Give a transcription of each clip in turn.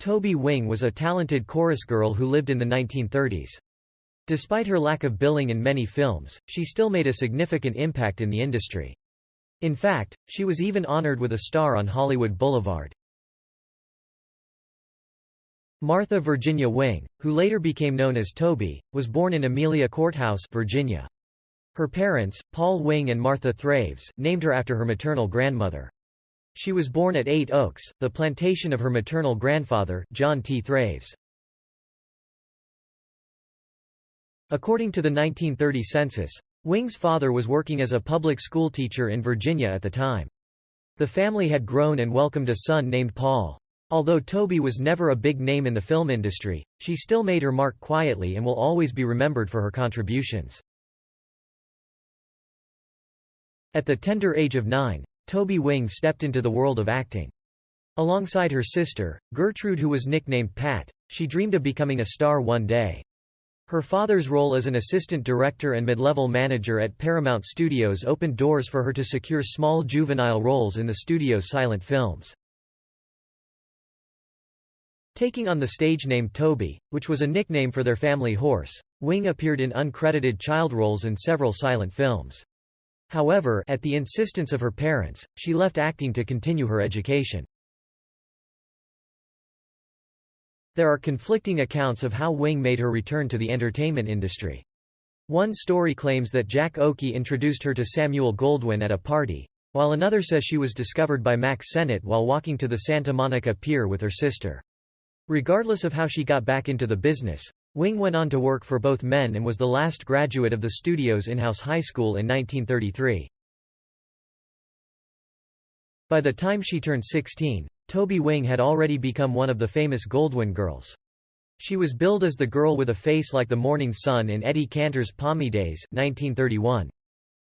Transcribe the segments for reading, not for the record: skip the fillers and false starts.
Toby Wing was a talented chorus girl who lived in the 1930s. Despite her lack of billing in many films, she still made a significant impact in the industry. In fact, she was even honored with a star on Hollywood Boulevard. Martha Virginia Wing, who later became known as Toby, was born in Amelia Court House, Virginia. Her parents, Paul Wing and Martha Thraves, named her after her maternal grandmother. She was born at 8 Oaks, the plantation of her maternal grandfather, John T. Thraves. According to the 1930 census, Wing's father was working as a public school teacher in Virginia at the time. The family had grown and welcomed a son named Paul. Although Toby was never a big name in the film industry, she still made her mark quietly and will always be remembered for her contributions. At the tender age of 9, Toby Wing stepped into the world of acting. Alongside her sister, Gertrude, who was nicknamed Pat, she dreamed of becoming a star one day. Her father's role as an assistant director and mid-level manager at Paramount Studios opened doors for her to secure small juvenile roles in the studio's silent films. Taking on the stage name Toby, which was a nickname for their family horse, Wing appeared in uncredited child roles in several silent films. However, at the insistence of her parents, she left acting to continue her education. There are conflicting accounts of how Wing made her return to the entertainment industry. One story claims that Jack Oakey introduced her to Samuel Goldwyn at a party, while another says she was discovered by Max Sennett while walking to the Santa Monica Pier with her sister. Regardless of how she got back into the business, Wing went on to work for both men and was the last graduate of the studio's in-house high school in 1933. By the time she turned 16, Toby Wing had already become one of the famous Goldwyn Girls. She was billed as the girl with a face like the morning sun in Eddie Cantor's Palmy Days, 1931.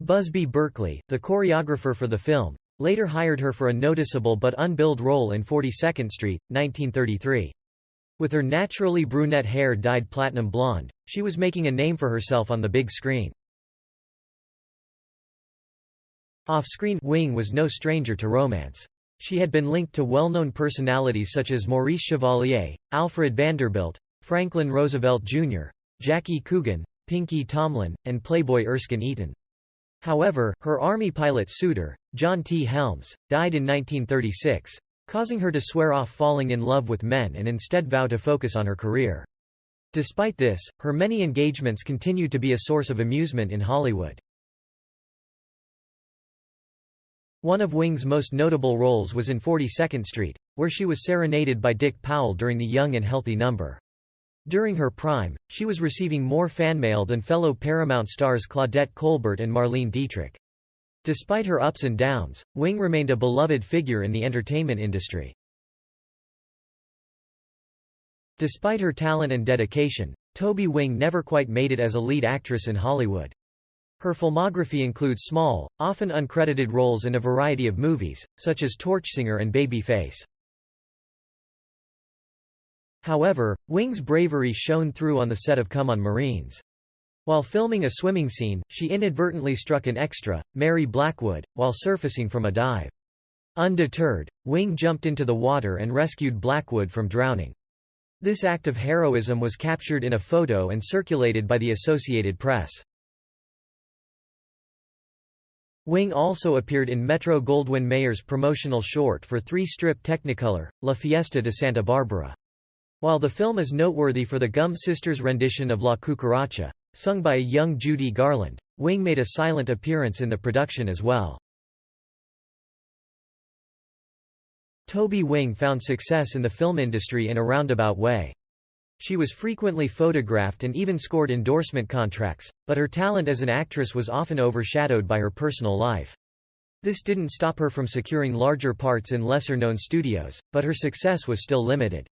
Busby Berkeley, the choreographer for the film, later hired her for a noticeable but unbilled role in 42nd Street, 1933. With her naturally brunette hair dyed platinum blonde, she was making a name for herself on the big screen. Off-screen, Wing was no stranger to romance. She had been linked to well-known personalities such as Maurice Chevalier, Alfred Vanderbilt, Franklin Roosevelt Jr., Jackie Coogan, Pinky Tomlin, and Playboy Erskine Eaton. However, her Army pilot suitor, John T. Helms, died in 1936, causing her to swear off falling in love with men and instead vow to focus on her career. Despite this, her many engagements continued to be a source of amusement in Hollywood. One of Wing's most notable roles was in 42nd Street, where she was serenaded by Dick Powell during the Young and Healthy number. During her prime, she was receiving more fan mail than fellow Paramount stars Claudette Colbert and Marlene Dietrich. Despite her ups and downs, Wing remained a beloved figure in the entertainment industry. Despite her talent and dedication, Toby Wing never quite made it as a lead actress in Hollywood. Her filmography includes small, often uncredited roles in a variety of movies, such as Torchsinger and Babyface. However, Wing's bravery shone through on the set of Come On Marines. While filming a swimming scene, she inadvertently struck an extra, Mary Blackwood, while surfacing from a dive. Undeterred, Wing jumped into the water and rescued Blackwood from drowning. This act of heroism was captured in a photo and circulated by the Associated Press. Wing also appeared in Metro-Goldwyn-Mayer's promotional short for three-strip Technicolor, La Fiesta de Santa Barbara. While the film is noteworthy for the Gum Sisters' rendition of La Cucaracha, sung by a young Judy Garland, Wing made a silent appearance in the production as well. Toby Wing found success in the film industry in a roundabout way. She was frequently photographed and even scored endorsement contracts, but her talent as an actress was often overshadowed by her personal life. This didn't stop her from securing larger parts in lesser-known studios, but her success was still limited.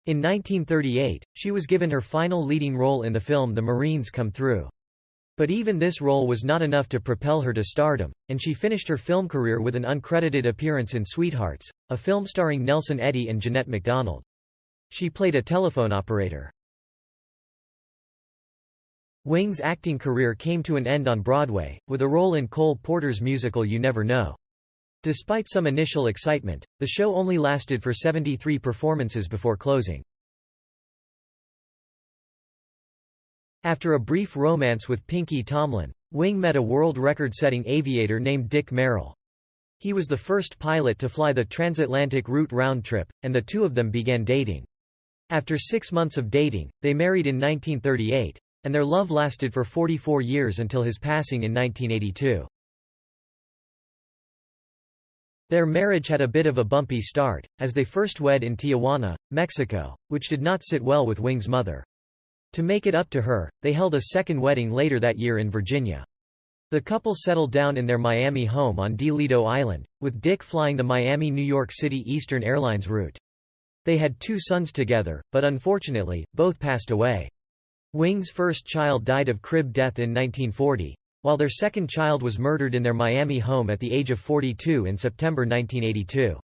In 1938, she was given her final leading role in the film The Marines Come Through. But even this role was not enough to propel her to stardom, and she finished her film career with an uncredited appearance in Sweethearts, a film starring Nelson Eddy and Jeanette MacDonald. She played a telephone operator. Wing's acting career came to an end on Broadway, with a role in Cole Porter's musical You Never Know. Despite some initial excitement, the show only lasted for 73 performances before closing. After a brief romance with Pinky Tomlin, Wing met a world record-setting aviator named Dick Merrill. He was the first pilot to fly the transatlantic route round trip, and the two of them began dating. After 6 months of dating, they married in 1938, and their love lasted for 44 years until his passing in 1982. Their marriage had a bit of a bumpy start, as they first wed in Tijuana, Mexico, which did not sit well with Wing's mother. To make it up to her, they held a second wedding later that year in Virginia. The couple settled down in their Miami home on De Lido Island, with Dick flying the Miami-New York City Eastern Airlines route. They had 2 sons together, but unfortunately, both passed away. Wing's first child died of crib death in 1940, while their second child was murdered in their Miami home at the age of 42 in September 1982.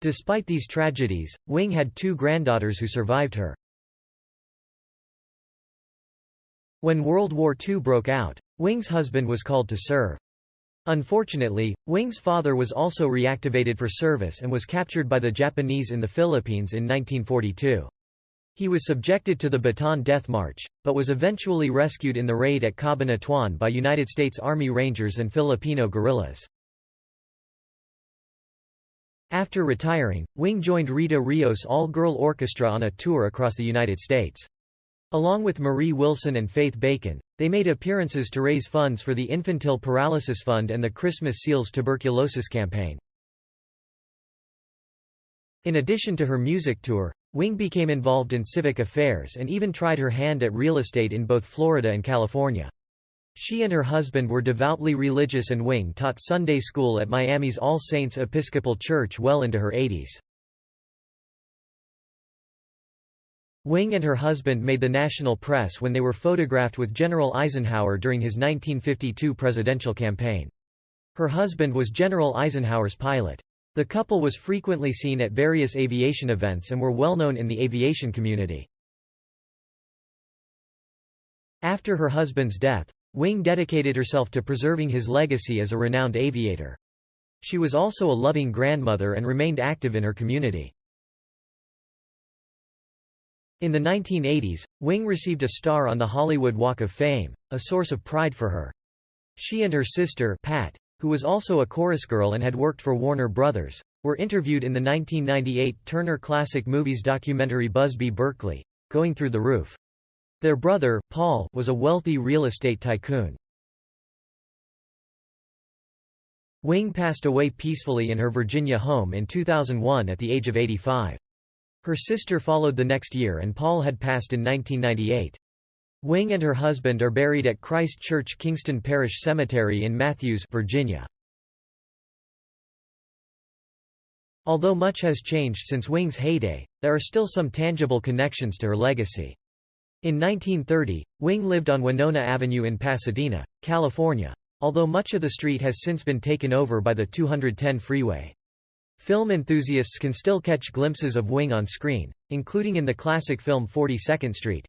Despite these tragedies, Wing had 2 granddaughters who survived her. When World War II broke out, Wing's husband was called to serve. Unfortunately, Wing's father was also reactivated for service and was captured by the Japanese in the Philippines in 1942. He was subjected to the Bataan Death March, but was eventually rescued in the raid at Cabanatuan by United States Army Rangers and Filipino guerrillas. After retiring, Wing joined Rita Rios' all-girl orchestra on a tour across the United States. Along with Marie Wilson and Faith Bacon, they made appearances to raise funds for the Infantile Paralysis Fund and the Christmas Seals tuberculosis campaign. In addition to her music tour, Wing became involved in civic affairs and even tried her hand at real estate in both Florida and California. She and her husband were devoutly religious, and Wing taught Sunday school at Miami's All Saints Episcopal Church well into her 80s. Wing and her husband made the national press when they were photographed with General Eisenhower during his 1952 presidential campaign. Her husband was General Eisenhower's pilot. The couple was frequently seen at various aviation events and were well known in the aviation community. After her husband's death, Wing dedicated herself to preserving his legacy as a renowned aviator. She was also a loving grandmother and remained active in her community. In the 1980s, Wing received a star on the Hollywood Walk of Fame, a source of pride for her. She and her sister, Pat, who was also a chorus girl and had worked for Warner Brothers, were interviewed in the 1998 Turner Classic Movies documentary Busby Berkeley, Going Through the Roof. Their brother, Paul, was a wealthy real estate tycoon. Wing passed away peacefully in her Virginia home in 2001 at the age of 85. Her sister followed the next year and Paul had passed in 1998. Wing and her husband are buried at Christ Church Kingston Parish Cemetery in Matthews, Virginia. Although much has changed since Wing's heyday, there are still some tangible connections to her legacy. In 1930, Wing lived on Winona Avenue in Pasadena, California, although much of the street has since been taken over by the 210 freeway. Film enthusiasts can still catch glimpses of Wing on screen, including in the classic film 42nd Street.